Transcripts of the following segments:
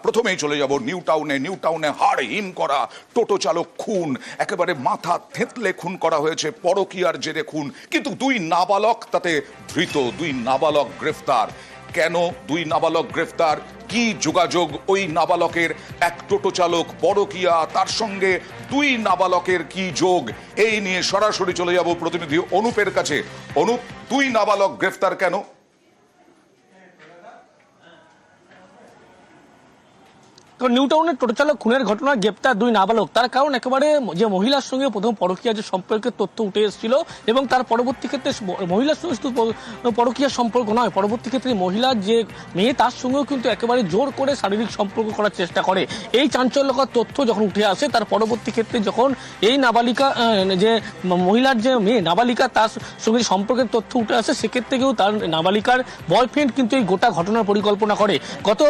প্রথমেই চলে যাব নিউ টাউনে হাড় হিম করা টোটো চালক খুন, একেবারে মাথা থেঁতলে খুন করা হয়েছে, পরকীয়ার জেরে খুন, কিন্তু দুই নাবালক তাতে ধৃত, দুই নাবালক গ্রেফতার। কেন দুই নাবালক গ্রেফতার, কি যোগাযোগ ওই নাবালকের এক টোটো চালক, পরকীয়া, তার সঙ্গে দুই নাবালকের কি যোগ, এই নিয়ে সরাসরি চলে যাব প্রতিনিধি অনুপের কাছে। অনুপ, দুই নাবালক গ্রেফতার কেন? তো নিউ টাউনের টোটো চালক খুনের ঘটনা, গ্রেপ্তার দুই নাবালক। তার কারণ একেবারে যে মহিলার সঙ্গে প্রথম পরকীয়া যে সম্পর্কের তথ্য উঠে এসেছিল এবং তার পরবর্তী ক্ষেত্রে মহিলার সঙ্গে শুধু পরকীয়ার সম্পর্ক নয়, পরবর্তী ক্ষেত্রে মহিলার যে মেয়ে তার সঙ্গেও কিন্তু একেবারে জোর করে শারীরিক সম্পর্ক করার চেষ্টা করে। এই চাঞ্চল্যকর তথ্য যখন উঠে আসে, তার পরবর্তী ক্ষেত্রে যখন এই নাবালিকা যে মহিলার যে মেয়ে নাবালিকা তার সঙ্গে সম্পর্কের তথ্য উঠে আসে, সেক্ষেত্রে কেউ তার নাবালিকার বয়ফ্রেন্ড কিন্তু এই গোটা ঘটনার পরিকল্পনা করে। গত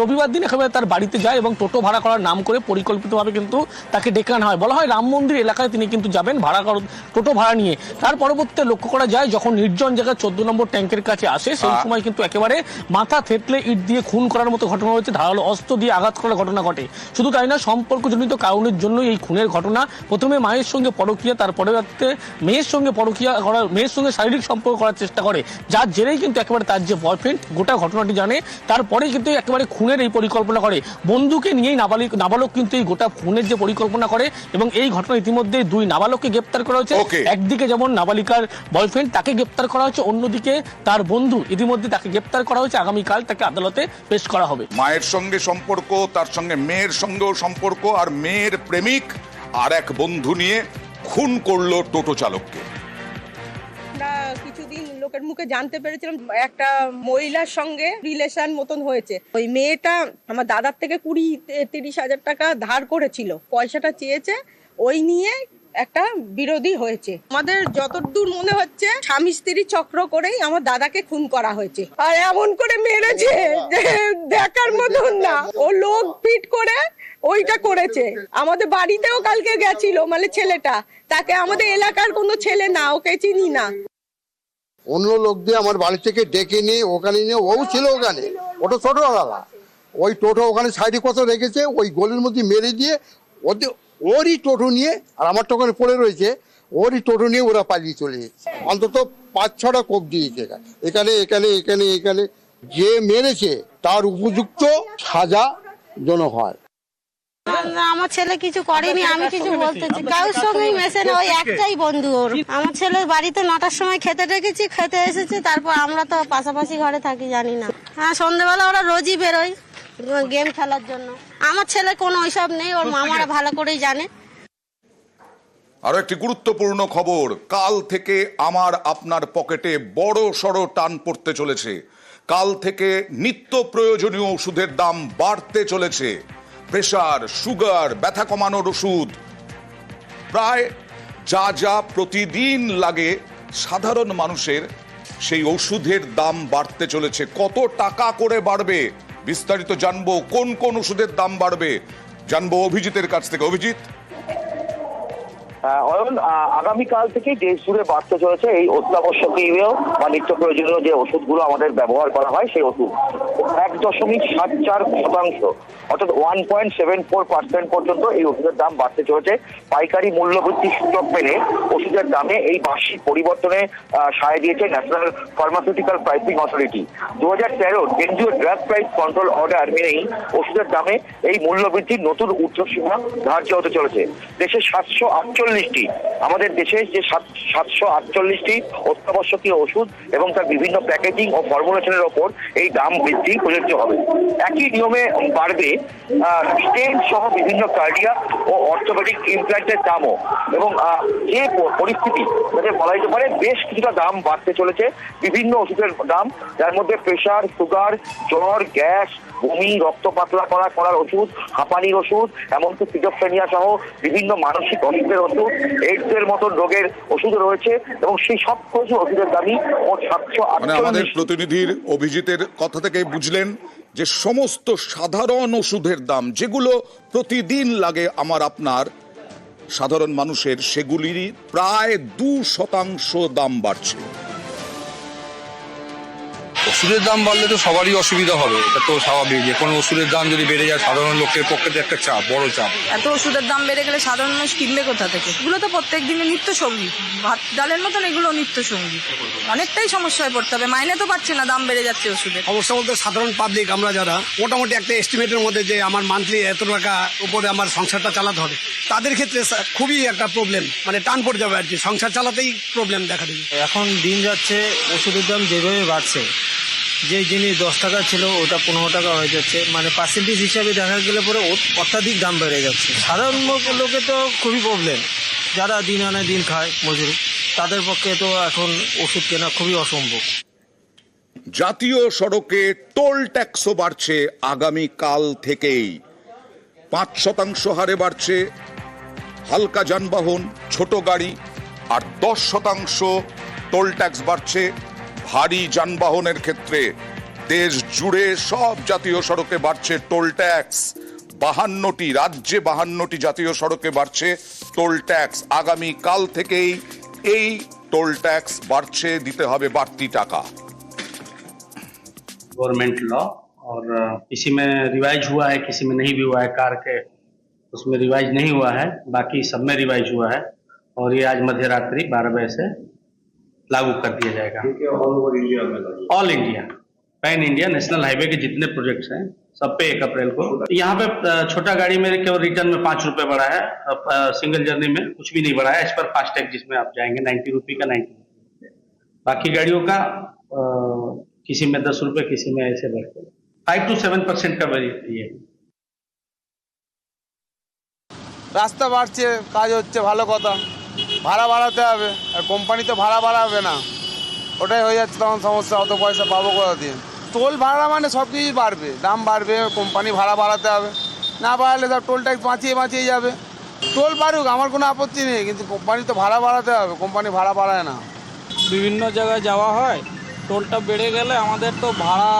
রবিবার দিন একেবারে তার বাড়িতে যায় এবং টোটো ভাড়া করার নাম করে পরিকল্পিতভাবে কিন্তু তাকে ডেকে আনা হয়। বলা হয় রাম মন্দির এলাকায় তিনি কিন্তু যাবেন টোটো ভাড়া নিয়ে। তার পরবর্তীতে লক্ষ্য করা যায় যখন নির্জন জায়গায় 14 নম্বর ট্যাঙ্কের কাছে আসে, সেই সময় কিন্তু একেবারে মাথা থেতলে ইট দিয়ে খুন করার মতো ঘটনা হয়েছে, ধারালো অস্ত্র দিয়ে আঘাত করার ঘটনা ঘটে। শুধু তাই না, সম্পর্কজনিত কারণের জন্য এই খুনের ঘটনা। প্রথমে মায়ের সঙ্গে পরকীয়া, তার পরবর্তীতে মেয়ের সঙ্গে পরকীয়া করার, মেয়ের সঙ্গে শারীরিক সম্পর্ক করার চেষ্টা করে, যার জেরেই কিন্তু একেবারে তার যে বয়ফ্রেন্ড গোটা ঘটনাটি জানে। তারপরে কিন্তু একেবারে খুনের এই পরিকল্পনা করে, বন্ধুকে নিয়েই নাবালক কিন্তু এই গোটা খুনের যে পরিকল্পনা করে। এবং এই ঘটনা ইতিমধ্যে দুই নাবালককে গ্রেপ্তার করা হয়েছে। একদিকে যেমন নাবালিকার বয়ফ্রেন্ড তাকে গ্রেপ্তার করা হয়েছে, অন্যদিকে তার বন্ধু ইতিমধ্যে তাকে গ্রেপ্তার করা হয়েছে। আগামীকাল তাকে আদালতে পেশ করা হবে। মায়ের সঙ্গে সম্পর্ক, তার সঙ্গে মেয়ের সঙ্গেও সম্পর্ক, আর মেয়ের প্রেমিক আর এক বন্ধু নিয়ে খুন করলো টোটো চালককে। কিছুদিন লোকের মুখে জানতে পেরেছিলাম একটা মহিলার সঙ্গে রিলেশন মতন হয়েছে। ওই মেয়েটা আমার দাদার থেকে 20-30 হাজার টাকা ধার করেছিল, পয়সাটা চেয়েছে, ওই নিয়ে একটা বিরোধী হয়েছে। আমাদের যতদূর মনে হচ্ছে স্বামী স্ত্রী চক্র করেই আমার দাদাকে খুন করা হয়েছে, আর এমন করে মেরেছে দেখার মতন না। ও লোক পিট করে ওইটা করেছে। আমাদের বাড়িতেও কালকে গেছিল, মানে ছেলেটা, তাকে আমাদের এলাকার কোনো ছেলে না, ওকে চিনি না। অন্য লোক দিয়ে আমার বাড়ি থেকে ডেকে নিয়ে ওখানে নিয়ে, ও ছিল ওখানে, ওটা ছোটবেলা, ওই টোটো ওখানে সাইডে কত রেখেছে, ওই গলির মধ্যে মেরে দিয়ে ওরই টোটো নিয়ে, আর আমার তো ওখানে পড়ে রয়েছে, ওরই টোটো নিয়ে ওরা পালিয়ে চলে যাচ্ছে। অন্তত 5-6টা কোপ দিয়েছে এখানে এখানে এখানে এখানে। যে মেরেছে তার উপযুক্ত সাজা যেন হয়। আমার ছেলে কিছু করেনি, আমি কিছু বলতেছি, কারোর সঙ্গেই মেশে না, ওই একটাই বন্ধু ওর। আমার ছেলের বাড়িতে 9টার সময় খেতে ডেকেছি, খেতে এসেছে, তারপর আমরা তো পাশাপাশি ঘরে থাকি, জানি না। হ্যাঁ, সন্ধ্যেবেলা ওরা রোজই বেরোয় গেম খেলার জন্য। আমার ছেলে কোনো ওইসব নেই, ওর মামারা ভালো করেই জানে। আরো একটি গুরুত্বপূর্ণ খবর, কাল থেকে আমার আপনার পকেটে বড় সড় টান পড়তে চলেছে। কাল থেকে নিত্য প্রয়োজনীয় ওষুধের দাম বাড়তে চলেছে। প্রেসার, সুগার, ব্যথা কমানোর ওষুধ, প্রায় যা যা প্রতিদিন লাগে সাধারণ মানুষের, সেই ওষুধের দাম বাড়তে চলেছে। কত টাকা করে বাড়বে বিস্তারিত জানবো, কোন কোন ওষুধের দাম বাড়বে জানবো অভিজিতের কাছ থেকে। অভিজিৎ, আগামীকাল থেকে দেশ জুড়ে বাড়তে চলেছে এই অত্যাবশ্যকীয় বা নিত্য প্রয়োজনীয় যে ওষুধগুলো আমাদের ব্যবহার করা হয়, সেই ওষুধ 1.74%, অর্থাৎ 1.74% পর্যন্ত এই ওষুধের দাম বাড়তে চলেছে। পাইকারি মূল্যবৃদ্ধি সূচক মেনে ওষুধের দামে এই বার্ষিক পরিবর্তনে সায় দিয়েছে ন্যাশনাল ফার্মাসিউটিক্যাল প্রাইসিং অথরিটি। 2013 কেন্দ্রীয় ড্রাগ প্রাইস কন্ট্রোল অর্ডার মেনেই ওষুধের দামে এই মূল্যবৃদ্ধির নতুন ঊর্ধ্বসীমা ধার্য হতে চলেছে। দেশে 748টি, আমাদের দেশে যে 748টি অত্যাবশ্যকীয় ওষুধ এবং তার বিভিন্ন প্যাকেজিং ও ফর্মুলেশনের ওপর এই দাম বৃদ্ধি প্রযোজ্য হবে। একই নিয়মে বাড়বে স্টেন্ট সহ বিভিন্ন কার্ডিয়াক ও অর্থোপেডিক ইমপ্ল্যান্টের দামও। এবং যে পরিস্থিতি যাতে বলা যেতে পারে বেশ কিছুটা দাম বাড়তে চলেছে বিভিন্ন ওষুধের দাম, যার মধ্যে প্রেসার, সুগার, জ্বর, গ্যাস, বমি, রক্ত পাতলা করার ওষুধ, হাঁপানির ওষুধ, এমনকি সিজোফ্রেনিয়া সহ বিভিন্ন মানসিক অসুখের ওষুধ, এইডস এর মতো রোগের ওষুধ রয়েছে। এবং সেই সব কিছু ওষুধের দামই মোট 748। আমাদের প্রতিনিধির অভিজিতের কথা থেকে বুঝলেন যে সমস্ত সাধারণ ওষুধের দাম, যেগুলো প্রতিদিন লাগে আমার আপনার সাধারণ মানুষের, সেগুলিরই প্রায় 2% দাম বাড়ছে। ওষুধের দাম বাড়লে তো সবারই অসুবিধা হবে, এটা তো স্বাভাবিক। যে কোনো ওষুধের দাম যদি বেড়ে যায় সাধারণ লোকের পক্ষে তো একটা চাপ, বড় চাপ। এত ওষুধের দাম বেড়ে গেলে সাধারণ মানুষ কিনবে কোথা থেকে? এগুলো তো প্রত্যেক দিনে নিত্য সঙ্গী, ভাত ডালের মতন এগুলো নিত্য সঙ্গী। অনেকটাই সমস্যায় পড়তে হবে, মাইনে তো পাচ্ছে না, দাম বেড়ে যাচ্ছে ওষুধের। অবশ্য বলতে সাধারণ পাবলিক আমরা যারা মোটামুটি একটা এস্টিমেটের মধ্যে যে আমার মান্থলি এত টাকা উপরে আমার সংসারটা চালাতে হবে, তাদের ক্ষেত্রে খুবই একটা প্রবলেম, মানে টান পড়ে যাবে আর কি, সংসার চালাতেই প্রবলেম দেখা দেবে। এখন দিন যাচ্ছে ওষুধের দাম যেভাবে বাড়ছে, যে জিনিস 10 টাকা ছিল ওটা 15 টাকা হয়ে যাচ্ছে, মানে পার্সেন্টেজ হিসাবে দেখা গেলে পরে অত্যাধিক দাম বেড়ে যাচ্ছে। সাধারণ লোকে তো খুবই প্রবলেম, যারা দিন আনে দিন খায় মজুরি, তাদের পক্ষে তো এখন ওষুধ কেনা খুবই অসম্ভব। জাতীয় সড়কে টোল ট্যাক্সও বাড়ছে আগামীকাল থেকেই। 5% হারে বাড়ছে হালকা যানবাহন, ছোট গাড়ি, আর 10% টোল ট্যাক্স বাড়ছে ভারী যানবাহনের ক্ষেত্রে। দেশ জুড়ে সব জাতীয় সড়কে বাড়ছে টোল ট্যাক্স। 52টি রাজ্যে 52টি জাতীয় সড়কে বাড়ছে টোল ট্যাক্স। আগামীকাল থেকেই এই টোল ট্যাক্স বাড়ছে, দিতে হবে বাড়তি টাকা। गवर्नमेंट लॉ और किसी में रिवाइज हुआ है, किसी में नहीं भी हुआ है, कार के उसमें रिवाइज नहीं हुआ है, बाकी सब में रिवाइज हुआ है और ये आज मध्य रात्रि 12 बजे से लागू कर दिया जाएगा। ऑल ओवर इंडिया में, all India, pan India national highway के जितने प्रोजेक्ट्स हैं सब पे 1 अप्रैल को। यहाँ पे छोटा गाड़ी में केवल रिटर्न में 5 रुपए बढ़ा है, सिंगल जर्नी में कुछ भी नहीं बढ़ा है। इस पर फास्टैग जिसमें आप जाएंगे 90 रुपये का 90 रुपये। बाकी गाड़ियों का किसी में 10 रुपए, किसी में ऐसे बढ़ते 5 to 7% का वेरी ये। রাস্তা বাড়ছে, কাজ হচ্ছে, ভালো কথা। ভাড়া বাড়াতে হবে, আর কোম্পানি তো ভাড়া বাড়াবে না, ওটাই হয়ে যাচ্ছে তখন সমস্যা। অত পয়সা পাবো কোথা দিয়ে? টোল ভাড়া মানে সব কিছুই বাড়বে, দাম বাড়বে, কোম্পানি ভাড়া বাড়াতে হবে। না বাড়ালে সব টোল ট্যাক্স বাঁচিয়ে যাবে। টোল বাড়ুক, আমার কোনো আপত্তি নেই, কিন্তু কোম্পানি তো ভাড়া বাড়াতে হবে, কোম্পানি ভাড়া বাড়ায় না। বিভিন্ন জায়গায় যাওয়া হয়, টোলটা বেড়ে গেলে আমাদের তো ভাড়া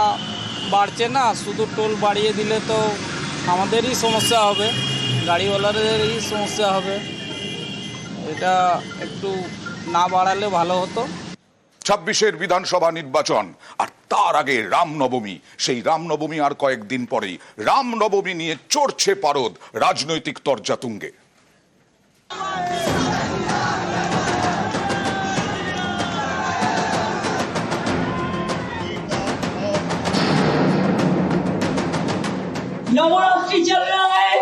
বাড়ছে না, শুধু টোল বাড়িয়ে দিলে তো আমাদেরই সমস্যা হবে, গাড়িওয়ালাদেরই সমস্যা হবে। এটা একটু না বাড়ালে ভালো হতো। 26-এর বিধানসভা নির্বাচন, আর তার আগে রামনবমী। সেই রামনবমী আর কয়েকদিন পরেই। রামনবমী নিয়ে চড়ছে পারদ রাজনৈতিক তরজা তুঙ্গে। नवरात्रि चल रहा है,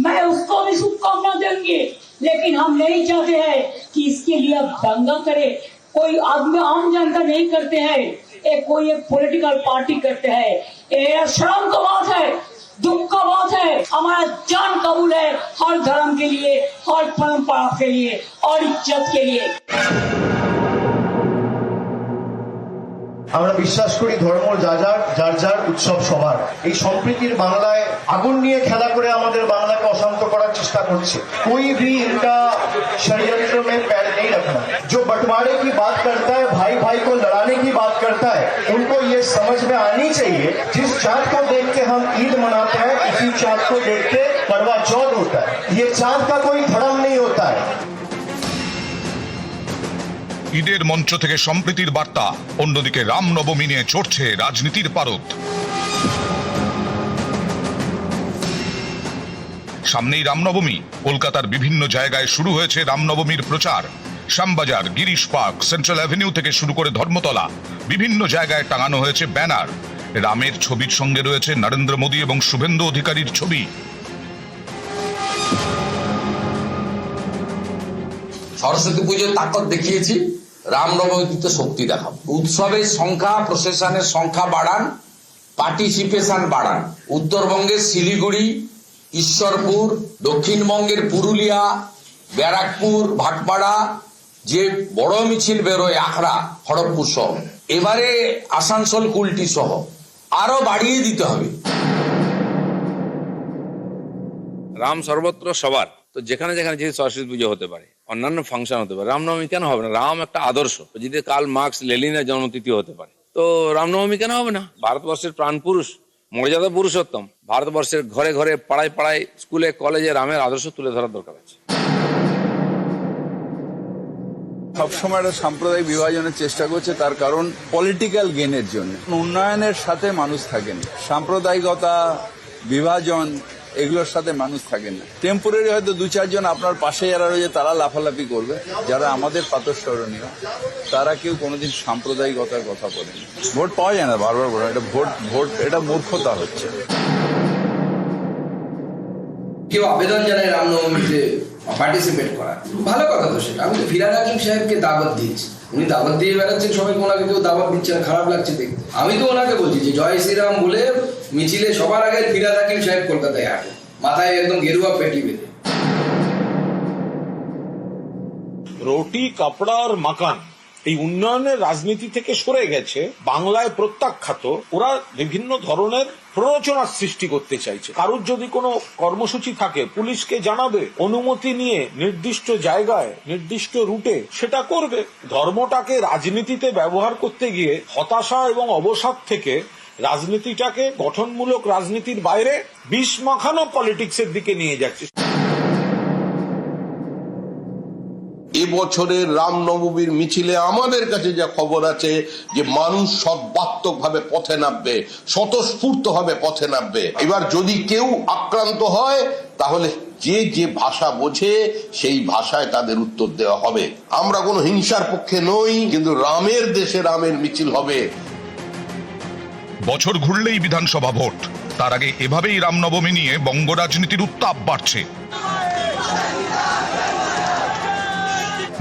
मैं उसको भी शुभकामना देंगे, लेकिन हम नहीं चाहते हैं कि इसके लिए अब दंगा करे। कोई आदमी, आम जनता नहीं करते हैं, कोई एक पॉलिटिकल पार्टी करते हैं। ये शर्म का बात है, दुख का बात है। हमारा जान कबूल है हर धर्म के लिए, हर परंपरा के लिए और इज्जत के लिए। আমরা বিশ্বাস করি ধর্ম যার যার উৎসব সবার। এই সম্প্রীতির বাংলায় আগুন নিয়ে খেলা করে আমাদের বাংলাকে অশান্ত করার চেষ্টা করছে। कोई भी इनका षड्यंत्र में पैर नहीं रखना। जो बंटवारे की बात करता है, भाई भाई को लड़ाने की बात करता है, उनको ये समझ में आनी चाहिए जिस चाँद को देख के हम ईद मनाते हैं, इसी चाँद को देख के करवा चौथ होता है। ये चाँद का कोई धर्म नहीं होता है। ঈদের মঞ্চ থেকে সম্প্রীতির বার্তা, অন্যদিকে রামনবমী নিয়ে চড়ছে রাজনীতির পারদ। সামনেই রামনবমী, কলকাতার বিভিন্ন জায়গায় শুরু হয়েছে রামনবমীর প্রচার। Shyambazar, Girish park, central avenue থেকে শুরু করে ধর্মতলা, বিভিন্ন জায়গায় টাঙানো হয়েছে ব্যানার। রামের ছবির সঙ্গে রয়েছে নরেন্দ্র মোদী এবং শুভেন্দু অধিকারীর ছবি। সরস্বতী পুজোর তাকত দেখিয়েছি, রামনবমীতে শক্তি দেখাবো। উৎসবের সংখ্যা, প্রসেশনের সংখ্যা বাড়ান, পার্টিসিপেশন বাড়ান। উত্তরবঙ্গের শিলিগুড়ি, ঈশ্বরপুর, দক্ষিণবঙ্গের পুরুলিয়া, ব্যারাকপুর, ভাটপাড়া যে বড় মিছিল বেরোয়, আখড়া, খড়গপুর সহ, এবারে আসানসোল, কুলটি সহ আরো বাড়িয়ে দিতে হবে। রাম সর্বত্র সবার, তো যেখানে যেখানে যে সরস্বতী পুজো হতে পারে, অন্যান্য ফাংশন হতে পারে, রামনবমী কেন হবে না? রাম একটা আদর্শ, যদি কাল মার্কস, লেনিনের জন্মতিথি হতে পারে, তো রামনবমী কেন হবে না? ভারতবর্ষের প্রাণ পুরুষ, মর্যাদা পুরুষোত্তম, ভারতবর্ষের ঘরে ঘরে, পাড়ায় পাড়ায়, স্কুলে কলেজে রামের আদর্শ তুলে ধরার দরকার আছে। সবসময় একটা সাম্প্রদায়িক বিভাজনের চেষ্টা করছে, তার কারণ পলিটিক্যাল গেনের জন্য। উন্নয়নের সাথে মানুষ থাকেন, সাম্প্রদায়িকতা, বিভাজন এগুলোর সাথে মানুষ থাকেন না। টেম্পোরারি হয়তো 2-4 জন আপনার পাশে যারা রয়েছে তারা লাফালাফি করবে, যারা আমাদের প্রাতঃস্মরণীয় তারা কেউ কোনোদিন সাম্প্রদায়িকতার কথা বলেনি। ভোট পাওয়া যায় না, বারবার বলে এটা ভোট এটা মূর্খতা হচ্ছে। কেউ আবেদন জানায় রামনবমীতে পার্টিসিপেট করা, ভালো কথা তো সেটা। আমি তো ফিরহাদ হাকিম সাহেবকে দাওয়াত দিয়েছি, উনি দাওয়াত দিয়ে বেড়াচ্ছেন সবাইকে, ওনাকে কেউ দাওয়াত দিচ্ছে না, খারাপ লাগছে দেখতে। আমি তো ওনাকে বলছি যে জয় শ্রীরাম বলে মিছিলে সবার আগে ফিরহাদ হাকিম সাহেব কলকাতায় আসে, মাথায় একদম গেরুয়া পেটি বেঁধে। রুটি, কাপড়া আর মাকান এই উন্নয়নের রাজনীতি থেকে সরে গেছে, বাংলায় প্রত্যাখ্যাত। ওরা বিভিন্ন ধরনের প্ররোচনার সৃষ্টি করতে চাইছে। কারোর যদি কোনো কর্মসূচি থাকে পুলিশকে জানাবে, অনুমতি নিয়ে নির্দিষ্ট জায়গায় নির্দিষ্ট রুটে সেটা করবে। ধর্মটাকে রাজনীতিতে ব্যবহার করতে গিয়ে হতাশা এবং অবসাদ থেকে রাজনীতিটাকে গঠনমূলক রাজনীতির বাইরে বিষ মাখানো পলিটিক্সের দিকে নিয়ে যাচ্ছে। এবছরের রামনবমীর মিছিলে আমাদের কাছে যা খবর আছে যে মানুষ সর্বাত্মক ভাবে পথে নামবে, স্বতঃস্ফূর্ত ভাবে পথে নামবে। এবার যদি কেউ আক্রান্ত হয় তাহলে যে যে ভাষা বোঝে সেই ভাষায় তাদের উত্তর দেওয়া হবে। আমরা কোনো হিংসার পক্ষে নই, কিন্তু রামের দেশে রামের মিছিল হবে। বছর ঘুরলেই বিধানসভা ভোট, তার আগে এভাবেই রামনবমী নিয়ে বঙ্গ রাজনীতির উত্তাপ বাড়ছে।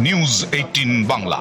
নিউজ 18 বাংলা।